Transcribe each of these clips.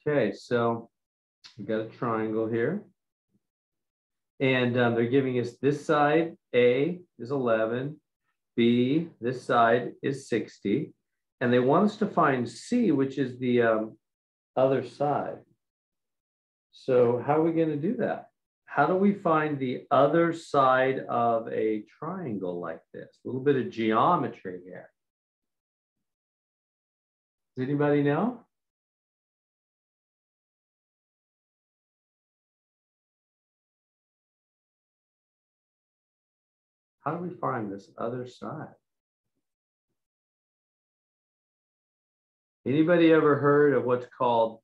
Okay, so we got a triangle here. And they're giving us this side, A is 11, B, this side is 60. And they want us to find C, which is the other side. So how are we going to do that? How do we find the other side of a triangle like this? A little bit of geometry here. Does anybody know? How do we find this other side? Anybody ever heard of what's called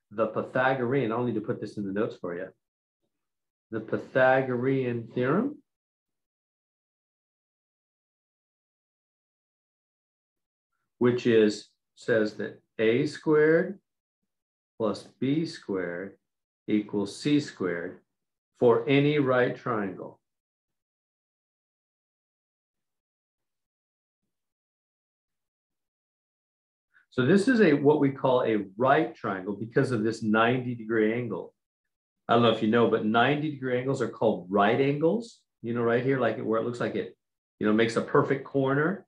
the Pythagorean? I'll need to put this in the notes for you. The Pythagorean Theorem. Which says that a squared plus b squared equals c squared for any right triangle. So this is what we call a right triangle because of this 90-degree angle. I don't know if you know, but 90-degree angles are called right angles. You know, right here, like where it looks like it, makes a perfect corner.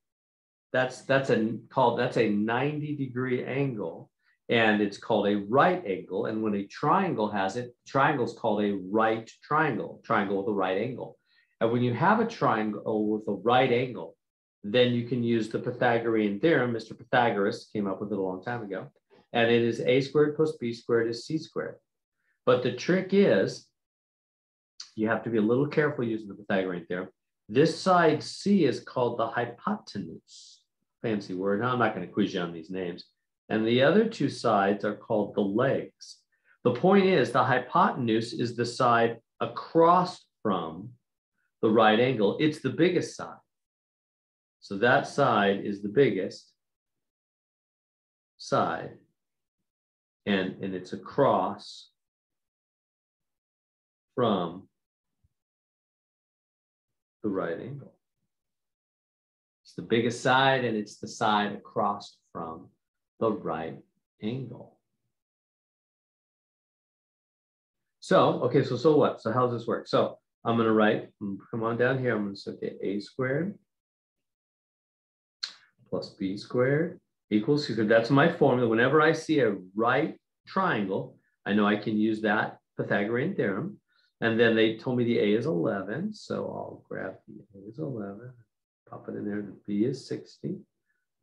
That's a 90-degree angle, and it's called a right angle. And when a triangle has it, triangle is called a right triangle, triangle with a right angle. And when you have a triangle with a right angle, then you can use the Pythagorean theorem. Mr. Pythagoras came up with it a long time ago. And it is a squared plus b squared is c squared. But the trick is, you have to be a little careful using the Pythagorean theorem. This side c is called the hypotenuse. Fancy word. Now, I'm not going to quiz you on these names. And the other two sides are called the legs. The point is, the hypotenuse is the side across from the right angle. It's the biggest side. So that side is the biggest side. And it's across from the right angle. It's the biggest side, and it's the side across from the right angle. So, okay, so what? So how does this work? So I'm going to write, come on down here, I'm going to say, okay, a squared plus b squared equals c squared. That's my formula. Whenever I see a right triangle, I know I can use that Pythagorean theorem. And then they told me the a is 11, so I'll grab the a is 11, pop it in there, the b is 60,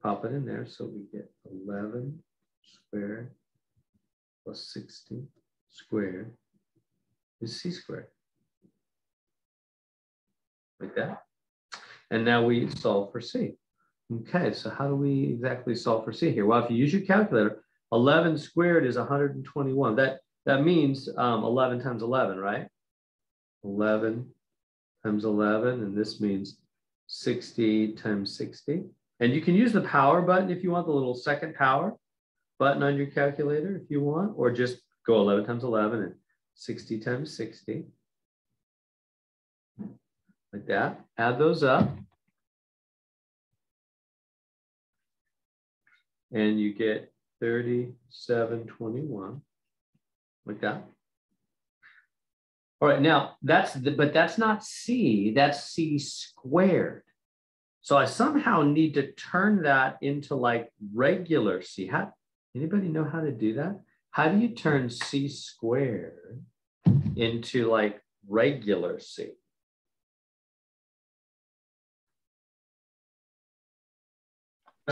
pop it in there, so we get 11 squared plus 60 squared is c squared. Like that. And now we solve for c. Okay, so how do we exactly solve for c here? Well, if you use your calculator, 11 squared is 121. That means 11 times 11, right? 11 times 11, and this means 60 times 60. And you can use the power button if you want, the little second power button on your calculator if you want, or just go 11 times 11 and 60 times 60. Like that. Add those up. And you get 3721, like that. All right, now but that's not c, that's c squared. So I somehow need to turn that into like regular c. Anybody know how to do that? How do you turn c squared into like regular c?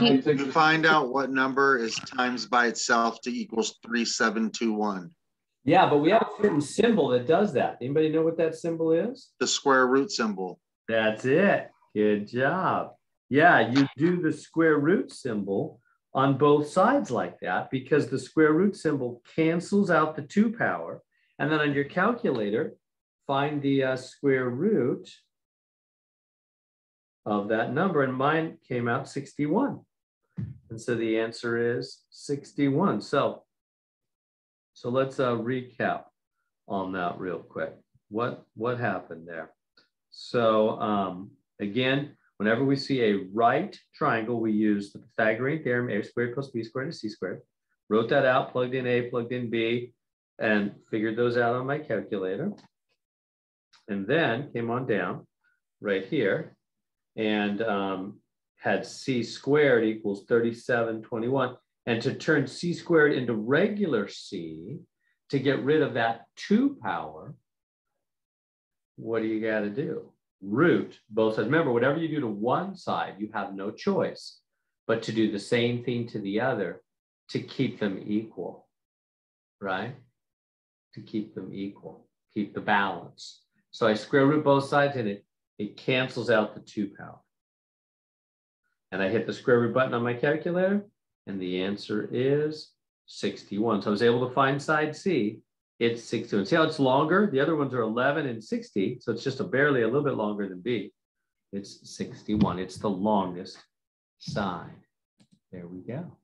You find out what number is times by itself to equals 3721. Yeah, but we have a certain symbol that does that. Anybody know what that symbol is? The square root symbol. That's it. Good job. Yeah, you do the square root symbol on both sides like that because the square root symbol cancels out the 2 power. And then on your calculator, find the square root of that number. And mine came out 61. And so the answer is 61. So let's recap on that real quick. What happened there? So again, Whenever we see a right triangle, we use the Pythagorean theorem, a squared plus b squared is c squared. Wrote that out, plugged in a, plugged in b, and figured those out on my calculator. And then came on down right here and had c squared equals 3721. And to turn c squared into regular c, to get rid of that 2 power, what do you got to do? Root both sides. Remember, whatever you do to one side, you have no choice but to do the same thing to the other to keep them equal, right? To keep them equal, keep the balance. So I square root both sides and it cancels out the 2 power. And I hit the square root button on my calculator and the answer is 61. So I was able to find side C. It's 61. See how it's longer? The other ones are 11 and 60. So it's just barely a little bit longer than B. It's 61. It's the longest side. There we go.